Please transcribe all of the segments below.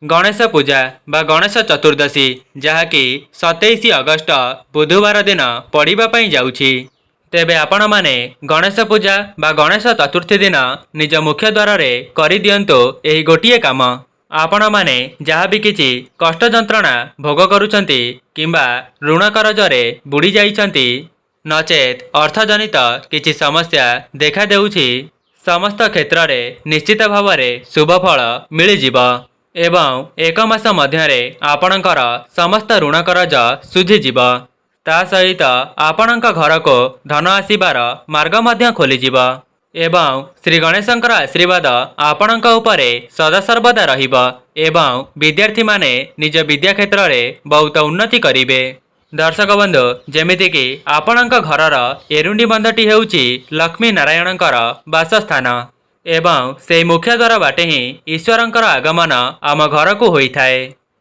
गणेश पूजा बा गणेश चतुर्दशी जहाँकि 27 अगस्ट बुधवार दिन पड़िबा पई जाउछि। तेबे आपण माने गणेश पूजा बा गणेश चतुर्थी दिन निज मुख्य द्वार रे करि दियंतो एही गोटिए काम। आपण माने जहाँ भी किछि कष्ट जंत्रणा भोग करूछंती किंबा ऋण करजरे बुड़ी जाइछंती नचेत अर्थजनित किछि समस्या देखा देउछि समस्त क्षेत्र रे निश्चित भाव में शुभफल मिल जिवो एवं एक मास मध्यरे आपणकर समस्त ऋण करज सुझीजिव। ता सहित आपणक घर को धन आसीबार मार्ग मध्य खोलीजिव एवं श्री गणेशंकर आशीर्वाद आपणक उपरे सदासर्वदा रहिबो एवं विद्यार्थी माने निज विद्या क्षेत्र रे बहुत उन्नति करिवे। दर्शक बंधु जेमिति कि आपणक घरर एरुंडी बंधटी हेउछि लक्ष्मी नारायणकर वासस्थान एवं से मुख्य द्वार बाटे ही ईश्वरंकर आगमन आम घर को होइथाए।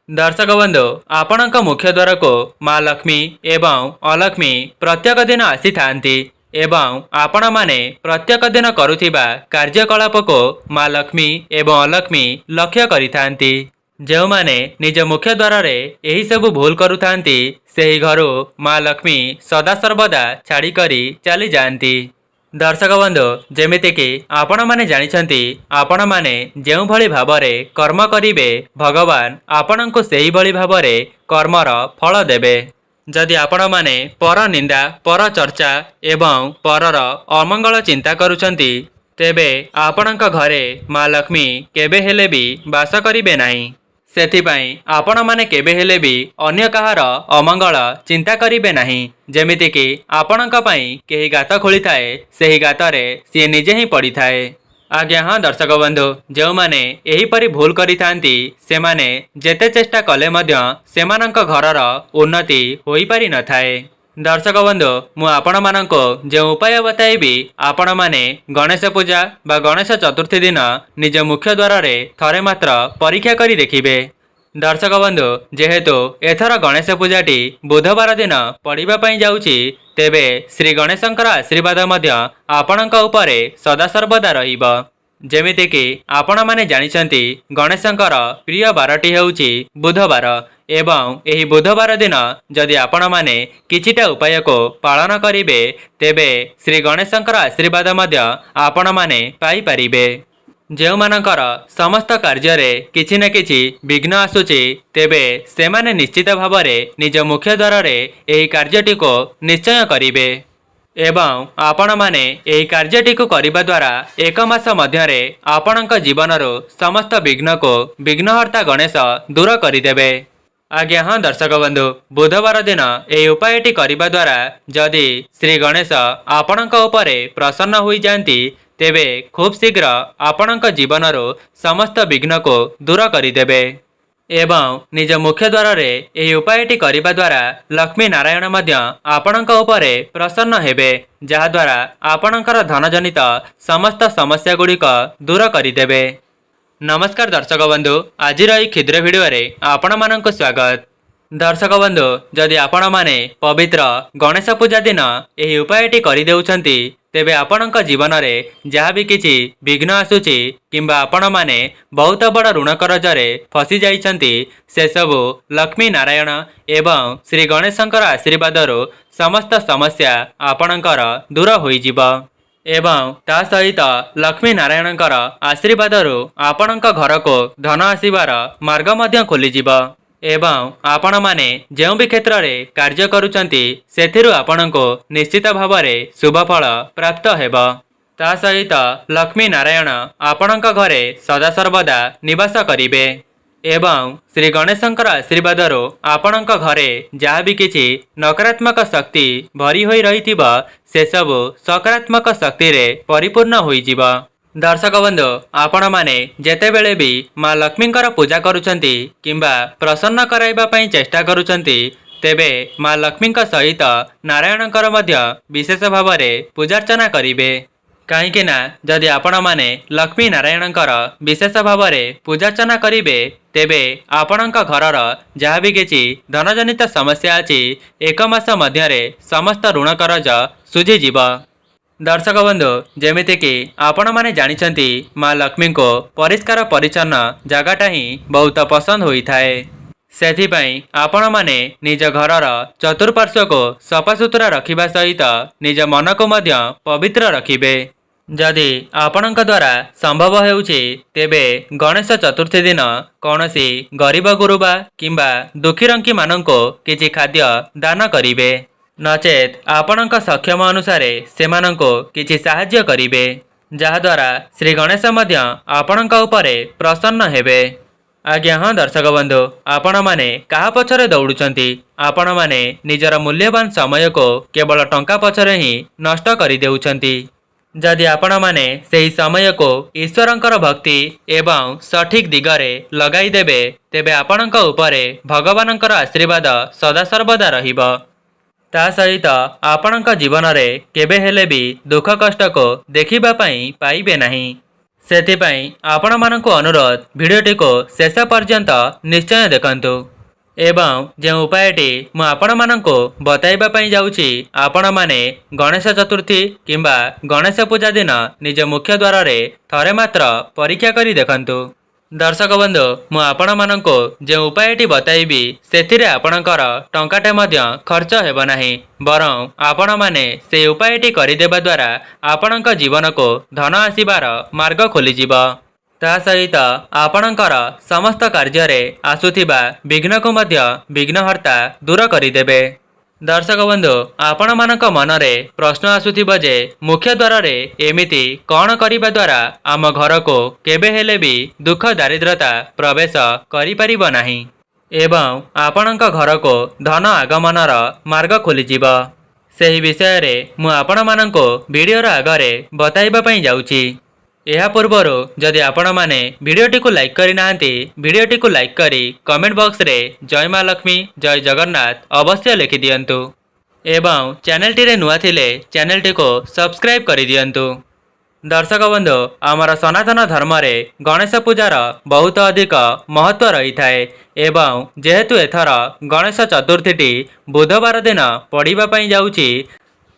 दर्शक बंधु आपणक मुख्य द्वार को माँ लक्ष्मी एवं अलक्ष्मी प्रत्येक दिन आसी थांती एवं आपण माने प्रत्येक दिन करुथिबा कार्यकलाप को माँ लक्ष्मी एवं अलक्ष्मी लक्ष्य करिथांती। जो माने निज मुख्य द्वार रे एही सब भूल करुथांती सेही घरु माँ लक्ष्मी सदा सर्वदा छाड़ी करी चली जाती। दर्शक बंधु जेमिति कि आपण माने जानिछंती आपण माने जेउ भली भाबरे कर्म करिवे भगवान आपणको सेही भली भाबरे कर्मर फल देबे। जदि आपण माने पर निंदा पर चर्चा एवं परर अमंगल चिंता करूछंती तेबे आपणक घरे माँ लक्ष्मी केबे हेले भी वास करिवे नाही। सेथिपाई आपण माने केबे हेले भी अन्य कहार अमंगल चिंता करिवे नाही। जेमिति कि आपणक पई केही गात खोली थाए सेही गातरे सी निजे ही पड़ी थाए। आज्ञा हाँ दर्शक बंधु जो माने एही परि भूल करि थांती से माने जेते चेष्टा कले मध्य सेमानंक घरर उन्नति होई पारि न थाए। दर्शक बंधु मु आपण मानको जो उपाय बताइबी आपण माने गणेश पूजा बा गणेश चतुर्थी दिन निज मुख्य द्वार रे थरे मात्र परीक्षा करी देखिबे। दर्शक बंधु जेहेतु एथर गणेश पूजाटी बुधवार दिन पड़िबा पई जाउछि तेबे श्री गणेशंकर आशीर्वाद मध्य आपणक उपरे सदा सर्वदा रहिबो। जेमिति कि आपण माने जानिछंती गणेशंकर प्रिय बारटी हेउछि बुधवार एवं एही बुधवार दिन जदि आपण माने किछिटा उपाय को पालन करिवे तेबे श्री गणेशंकर आशीर्वाद मध्य आपण माने पाई परिबे। जेउ मानकर समस्त कार्य रे किछि न किछि विघ्न आसुछि तेबे सेमाने निश्चित भाव में निज मुख्य द्वार रे एही कार्यटी को निश्चय करिवे एवं आपण माने एही कार्यटी को करिबा द्वारा एक मास मध्यरे आपणक जीवनरो समस्त विघ्न को विघ्नहर्ता गणेश दूर करिदेबे। आज्ञा हाँ दर्शक बंधु बुधवार दिन एही उपायटी करिबा द्वारा जदि श्री गणेश आपणक उपरे प्रसन्न होई जांती तेबे खूब शीघ्र आपणक जीवनरो समस्त विघ्न को दूर करिदेबे एवं निज मुख्य द्वार रे एही उपायटी करिबा द्वारा लक्ष्मी नारायण मध्य आपणक उपरे प्रसन्न हेबे जहा द्वारा आपणकर धनजनित समस्त समस्या गुड़िक दूर करिदेबे। नमस्कार दर्शक बंधु आजिर एही क्षुद्र भिडियो रे आपण मानक स्वागत। दर्शक बंधु जदि आपण माने पवित्र गणेश पूजा दिन एही उपायटी करि देउछंती तेबे आपणक जीवन रे जहाँ भी किछि विघ्न आसुछि किंबा आपण माने बहुत बड़ ऋण करजरे फसी जाइछंती से सबु लक्ष्मी नारायण एवं श्री गणेशंकर आशीर्वादरु समस्त समस्या आपणकर दूर होई जिवो एवं ता सहित लक्ष्मी नारायणकर आशीर्वादरु आपणक घर को धन आसीबार मार्ग मध्य खोली जिवो एवं आपण माने जेउ भी क्षेत्र रे कार्य करूचंती सेथिरु आपणको निश्चित भाव में शुभफल प्राप्त हेबो। ता सहित लक्ष्मी नारायण आपणक घरे सदा सर्वदा निवास करिवे एवं श्री गणेशंकर आशीर्वादरु आपणक घरे जहाँ भी किछि नकारात्मक शक्ति भरी होई रहिथिबो से सब सकारात्मक शक्ति रे परिपूर्ण होई जिवो। दर्शक बंधु आपण माने जेतेबेले भी माँ लक्ष्मींकर पूजा करूछंती किंबा प्रसन्न कराइबा पई चेष्टा करूछंती तेबे माँ लक्ष्मींक सहित नारायणंकर मध्य विशेष भाव में पूजार्चना करिवे। कहीं ना जदि आपण माने लक्ष्मी नारायणंकर विशेष भाव में पूजार्चना करिवे तेबे आपणक घरर जहाँ भी किछि धनजनित समस्या अछि एक मास मध्यरे समस्त ऋण करज सुझी जिवो दर्शक बंधु जेमितिक आपण मैंने जानी माँ लक्ष्मी को परिष्कार परिच्छन्न जगटा ही बहुत पसंद होता है। सेथिपाई आपण माने निज घरर चतुर्पार्श्व को सफासुतरा रखिबा सहित निज मन को मध्य पवित्र रखिबे। जदि आपणक द्वारा संभव हेउछि तेबे गणेश चतुर्थी दिन कौनसी गरीब गुरुबा किंबा दुखी रंकी माननको किछि खाद्य दान करिवे, नचेत आपणक सक्षम अनुसारे सेमाननको किछि साहाय्य करिवे, जहाद्वारा श्री गणेश मध्य आपणक उपरे प्रसन्न हेबे। आज्ञा हाँ दर्शक बंधु, आपण माने कहा पछरे दौड़ुचंती? आपण माने निजर मूल्यवान समय को केवल टंका पछरे ही नष्ट करि देउछंती। जदि आपण माने सेही समय को ईश्वरंकर भक्ति एवं सठिक दिगरे लगाई देबे तेबे आपणक उपरे भगवानंकर आशीर्वाद सदा सर्वदा रहिबो। ता सहित आपणक जीवन रे केबे हेले भी दुख कष्ट को देखिबा पई पाइबे नहीं। सेथिपाई आपण मानकु अनुरोध भिडियोटी को शेष पर्यंत निश्चय देखंतु एवं जो उपायटी मु आपण मानकु बताइबा पई जाउछि आपण माने गणेश चतुर्थी किंबा गणेश पूजा दिन निज मुख्य द्वार रे थरे मात्र परीक्षा करी देखंतु। दर्शक बंधु मु आपण मानकु जो उपायटी बताइबी सेथिरे आपणकर टंकाटे मध्य खर्च हेबो नाही, बरं आपण माने से उपायटी करि देबा द्वारा आपणक जीवन को धन आसीबार मार्ग खोली जिवो। ता सहित आपणकर समस्त कार्य रे आसुथिबा विघ्न को मध्य विघ्नहर्ता दूर करिदेबे। दर्शक बंधु आपण मानक मनरे प्रश्न आसुथिबो जे मुख्य द्वार रे एमिति कौन करिबा द्वारा आम घर को केबे हेले भी दुख दारिद्रता प्रवेश करि परिबो नाही एवं आपणक घर को धन आगमनर मार्ग खोली जिवो। सेही विषय रे मु आपण मानको वीडियोर आगरे बताइबा पई जाउछि। एहा पूर्वरु जदि आपण माने वीडियोटी को लाइक करि नाहंती वीडियोटी को लाइक करी कमेंट बॉक्स रे जय माँ लक्ष्मी जय जगन्नाथ अवश्य लिखि दियंतु एवं चैनल टी रे नुआ थिले चैनल टी को सब्सक्राइब करि दियंतु। दर्शक बंधु आमर सनातन धर्म रे गणेश पूजार बहुत अधिक महत्व रही थाए एवं जेहेतु एथर गणेश चतुर्थी बुधवार दिन पड़िबा पई जाउछि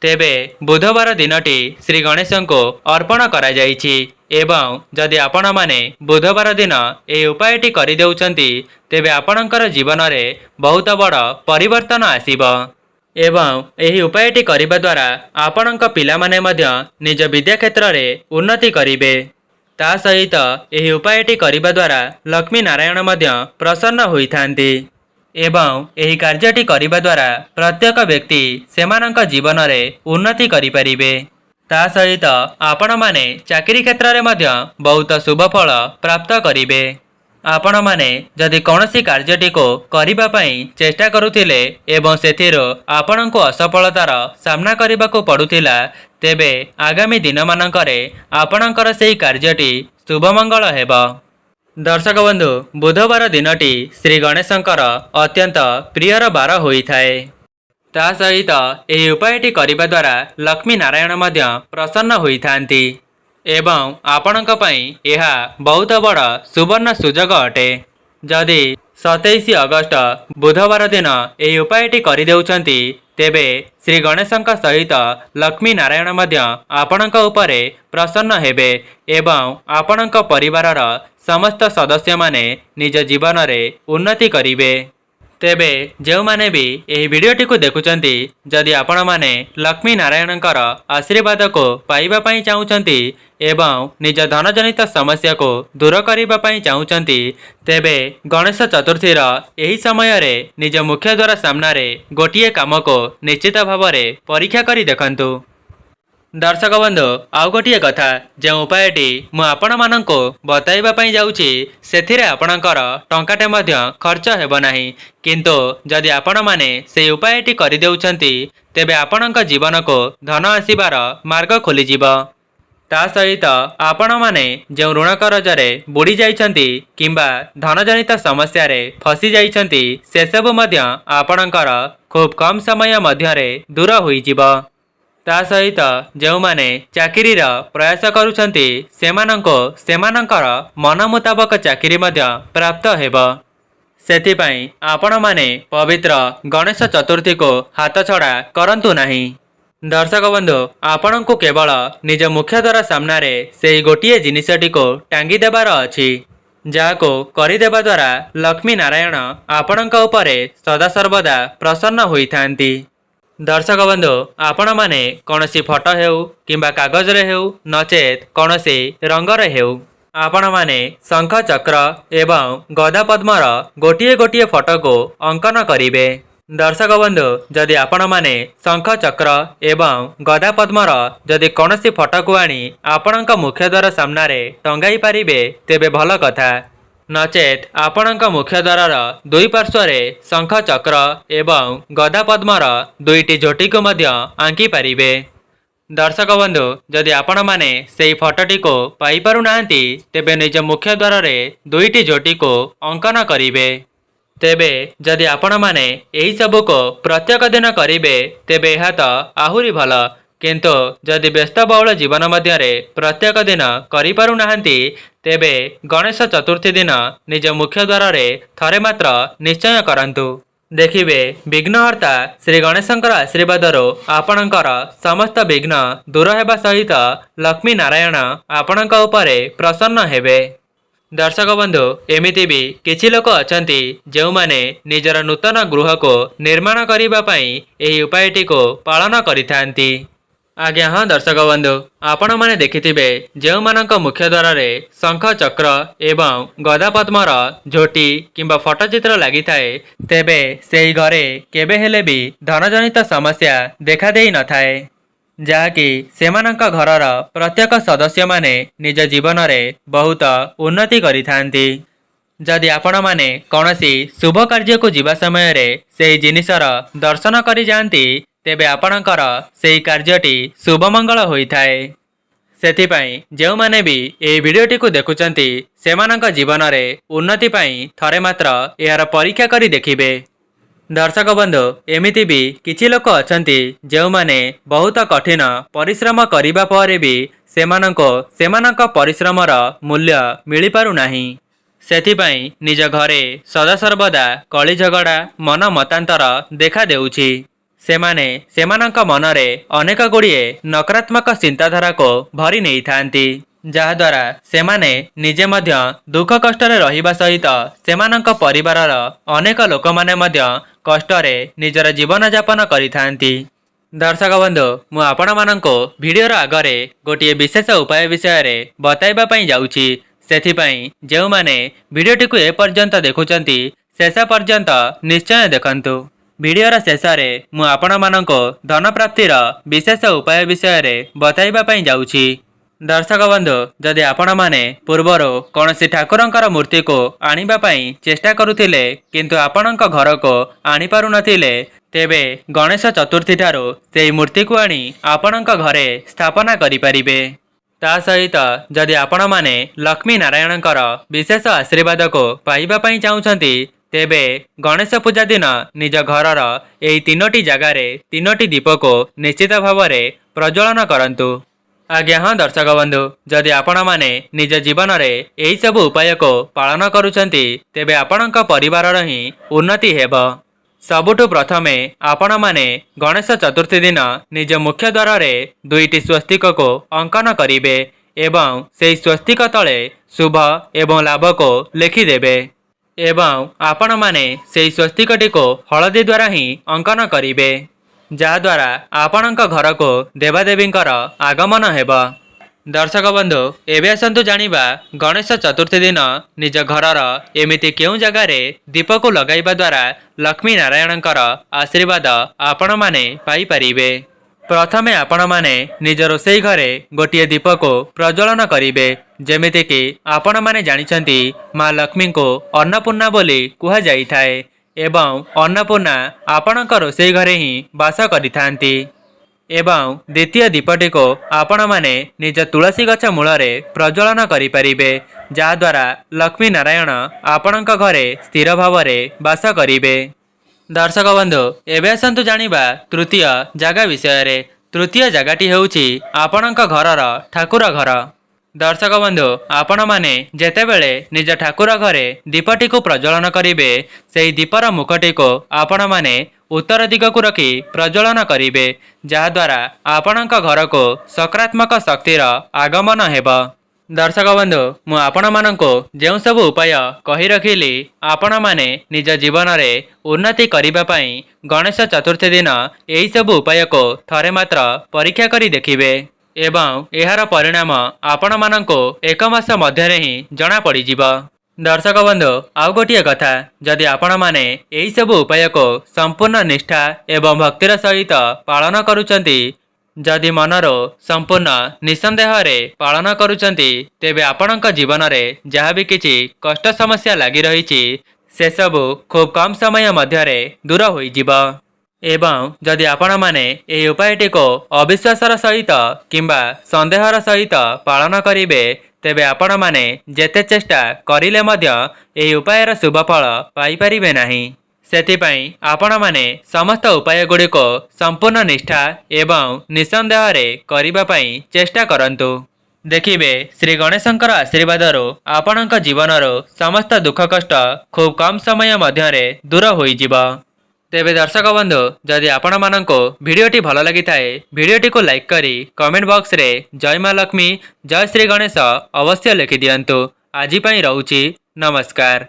तेबे बुधवार दिनटी श्री गणेश को अर्पण करा जाइछि एवं जदि आपण माने बुधवार दिन ए उपायटी करि देउछंती तेबे आपणकर जीवन रे बहुत बड़ परिवर्तन आसीबो एवं एही उपायटी करिबा द्वारा आपणक पिला माने मध्य निज विद्या क्षेत्र रे उन्नति करिवे। ता सहित एही उपायटी करिबा द्वारा लक्ष्मी नारायण मध्य प्रसन्न होइथांती एवं एही कार्यटी करिबा द्वारा प्रत्येक व्यक्ति सेमानक जीवन रे उन्नति करि परिबे। ता सहित आपण माने चाकरी क्षेत्र रे मध्य बहुत शुभ फल प्राप्त करिवे। आपण माने जदि कौनसी कार्यटी को करिबा पई चेष्टा करुथिले एवं सेथिरो आपणको असफलतार सामना करिबाको पडुथिला तेबे आगामी दिन मानकरे आपणकर सेही कार्यटी शुभ मंगल हेबो। दर्शक बंधु बुधवार दिनटी श्री गणेशंकर अत्यंत प्रियर बार होइथाए। ता सहित एही उपायटी करिबा द्वारा लक्ष्मी नारायण मध्य प्रसन्न होइथांती एवं आपणक पई एहा बहुत बड़ सुवर्ण सुजोग अटे। जदि 27 अगस्ट बुधवार दिन एही उपायटी करि देउछंती तेबे श्री गणेशंक सहित लक्ष्मी नारायण मध्य आपणक उपरे प्रसन्न हेबे एवं आपणक परिवारर समस्त सदस्य माने निज जीवन रे उन्नति करिवे। तेबे जो माने भी एही वीडियोटी को देखुचंती जदि आपण माने लक्ष्मी नारायणकर आशीर्वाद को पाइबा पई चाहुचंती एवं निज धन जनित समस्या को दूर करिबा पई चाहुचंती तेबे गणेश चतुर्थीर एही समय रे निज मुख्य द्वार सामना रे गोटिए काम को निश्चित भाव रे परीक्षा करी देखंतु। दर्शक बंधु आउ गोटे कथा जो उपायटी मु आपण मानको बताइबा पई जाउछि सेथिरे आपणकर टंकाटे मध्य खर्च हेबो नाही, किंतु जदि आपण माने से उपायटी करि देउछंती तेबे आपणक जीवन को धन आसीबार मार्ग खोली जिवो। ता सहित आपण माने जो ऋण करजरे बुड़ी जाइछंती किंबा धन जनित समस्या रे फसी जाइछंती से सब मध्य आपणकर खूब कम समय मध्य रे दूर होई जिवो। ता सहित जो माने चाकरीर प्रयास करुछंती सेमानंकर मन मुताबक चाकरी मध्य प्राप्त हेबो। सेथिपाई आपण माने पवित्र गणेश चतुर्थी को हाथ छड़ा करंतु नाही। दर्शक बंधु आपण को केवल निज मुख्य द्वार सामने से गोटे जिनटी को टांगी देवार अच्छी जहाँको करदेवा द्वारा लक्ष्मी नारायण आपण सदासर्वदा प्रसन्न होइथांती। दर्शक बंधु आपण माने कौनसी फोटो हेउ किंबा कागज रे हेउ नचेत कौनसी रंगर हेउ आपण माने शंख चक्र एवं गदा पद्मर गोटे गोटे फोटो को अंकन करिवे। दर्शक बंधु जदि आपण माने शंख चक्र एवं गदा पद्मर जदि कौनसी फोटो को आनी आपणक मुख्य द्वार सामने टंगाई पारिबे तेबे भल कथा नचेत आपणक मुख्य द्वार दुई पार्श्वरे शंख चक्र एवं गदा पद्मर दुईटी झोटी को मध्य आंकी पारिबे। दर्शक बंधु जदि आपण माने सेई फोटोटी को पाई पारु नाहंती तेबे निज मुख्य द्वार रे दुईटी झोटी को अंकन करिवे। तेबे जदि आपण माने एही सब को प्रत्येक दिन करिवे तेबे एहा तो आहुरी भल किंतु जदि व्यस्तबहुल जीवन मध्य प्रत्येक दिन करि पारु नाहंती तेबे गणेश चतुर्थी दिन निज मुख्य द्वार रे थरे मात्र निश्चय करंतु। देखिबे विघ्नहर्ता श्री गणेशंकर आशीर्वादरो आपणकर समस्त विघ्न दूर हेबा सहित लक्ष्मी नारायण आपणक उपरे प्रसन्न हेबे। दर्शक बंधु एमिति भी किछि लोक अछंती जेउ माने निजर नूतन गृह को निर्माण करिबा पई एही उपायटी को पालन करिथांती। आज्ञा हाँ दर्शक बंधु आपण माने देखिथिबे जेउ मानक मुख्य द्वार रे शंख चक्र एवं गदा पद्मर झोटी किंबा फोटोचित्र लागि थाए तेबे सेही घरे केबे हेले भी धनजनित समस्या देखा देई न थाए जहाँकि सेमानक घरर प्रत्येक सदस्य माने निज जीवन रे बहुत उन्नति करिथांती। जदि आपण माने कौनसी शुभ कार्य को जीवा समय रे सेही जिनिसर दर्शन करि जांती तेबे आपणकर सेही कार्यटी शुभ मंगल होइथाए। सेथिपाई जेउ माने भी ए वीडियोटी को देखुचंती सेमानक जीवन रे उन्नति पाई थरे मात्र यार परीक्षा करी देखिबे। दर्शक बंधु एमिति भी किछि लोक अछंती जेउ माने बहुत कठिन परिश्रम करिबा परे भी सेमानक परिश्रमर मूल्य मिली पारु नाही। सेथिपाई निज घरे सदासर्वदा कली झगड़ा मन मतांतर देखा देउछि। सेमाने सेमानक मनरे अनेक गुड़िए नकारात्मक चिंताधारा को भरी नहीं थांती जहाद्वारा सेमाने निजे मध्य दुख कष्टरे रहिबा सहित सेमानक परिवारर अनेक लोक माने मध्य कष्टरे निजर जीवन यापन करिथांती। दर्शक बंधु मु आपण माननको भिडियोर आगरे गोटे विशेष उपाय विषय रे बताइबा पई जाउछि। सेथिपाई जेउ माने भिडियोटी को ए पर्यंत देखुचंती शेष पर्यंत निश्चय देखंतु। भिडियोर शेष रे मु आपण माननको धन प्राप्तिर विशेष उपाय विषय रे बताइबा पई जाउछि। दर्शक बंधु जदि आपण माने पूर्वरो कौनसी ठाकुरंकर मूर्ति को आनिबा पई चेष्टा करुथिले किंतु आपणक घर को आनी पारु नथिले तेबे गणेश चतुर्थी ठारो सेही मूर्ति को आनी आपणक घरे स्थापना करि परिबे। ता सहित जदि आपण माने लक्ष्मी नारायणकर विशेष आशीर्वाद को पाइबा पई चाहुचंती तेबे गणेश पूजा दिन निज घरर एही तीनोटी जगारे तीनोटी दीप को निश्चित भाव में प्रज्वलन करंतु। आज्ञा हाँ दर्शक बंधु जदि आपण माने निज जीवन रे एही सब उपाय को पालन करुचंती तेबे आपणक परिवारर ही उन्नति हेब। सबुठु प्रथमे आपण माने गणेश चतुर्थी दिन निज मुख्य द्वार रे दुईटी स्वस्तिक को अंकन करिवे एवं सेही स्वस्तिक तले शुभ एवं लाभ को लिखिदेवे एवं आपण माने सेही स्वस्तिकटी को हलदी द्वारा ही अंकन करिवे जहाद्वारा आपणक घर को देवादेवींकर आगमन हेब। दर्शक बंधु एबे आसंतु जानिबा गणेश चतुर्थी दिन निज घरर एमिति केउ जगारे दीप को लगाइबा द्वारा लक्ष्मी नारायणकर आशीर्वाद आपण माने पाई परिबे। प्रथमे आपण माने निज रोषेई घरे गोटे दीप को प्रज्वलन करिवे जेमिति कि आपण माने जानिछंती माँ लक्ष्मी को अन्नपूर्णा बोली कुहा जाई थाए एवं अन्नपूर्णा आपणक रोषेई घरे ही वास करिथांती। एवं द्वितीय दीपटी को आपण माने निज तुलसी गछ मूलरे प्रज्वलन करि परिबे जहाद्वारा लक्ष्मी नारायण आपणक घरे स्थिर भाव में वास करिबे। दर्शक बंधु एबे आसंतु जानिबा तृतीय जगह विषय रे। तृतीय जगहटी हेउछि आपणक घरर ठाकुर घर। दर्शक बंधु आपण माने जेतेबेले निज ठाकुर घरे दीपटी को प्रज्वलन करिवे सेही दीपर मुखटी को आपण माने उत्तर दिग को रखी प्रज्वलन करेंगे, जहाद्वारा आपणक घर को सकारात्मक शक्तिर आगमन हेब। दर्शक बंधु, मु आपण मानको जेउ सब उपाय कही रखिली आपण माने निज जीवन में उन्नति करिबा पई गणेश चतुर्थी दिन एही सब उपाय को थरे मात्र परीक्षा करी देखिबे एवं एहार परिणाम आपण मानको एक मास मध्यरे ही जना पड़ी जिवो। दर्शक बंधु, आउ गोटिए कथा, जदि आपण माने एही सब उपाय को संपूर्ण निष्ठा एवं भक्तिर सहित पालन करूचंती, जदि मनरो संपूर्ण निसंदेह रे पालन करूचंती, तेबे आपणक जीवन में जहाँ भी किछि कष्ट समस्या लगी रही से सबु खूब कम समय मध्यरे दूर होई जिवो। एवं जदि आपण माने एही उपायटी को अविश्वासर सहित किंबा संदेहर सहित पालन करिवे, तेबे आपण माने जेते चेष्टा करिले मध्य एही उपायर शुभ फल पाई परिबे नाही। सेथिपाई आपण माने समस्त उपाय गुड़ी को संपूर्ण निष्ठा एवं निसंदेह रे करिबा पई चेष्टा करंतु। देखिबे श्री गणेशंकर आशीर्वाद आपणक जीवनर समस्त दुख कष्ट खूब कम समय मध्यरे दूर होई जिवो। तेबे दर्शक बंधु, जदि आपण मानको भिडियोटी भल लगी थाए, भिडियोटी को लाइक करी कमेंट बॉक्स रे जय मां लक्ष्मी जय श्री गणेश अवश्य लिखि दियंतु। आजि पई रहूची, नमस्कार।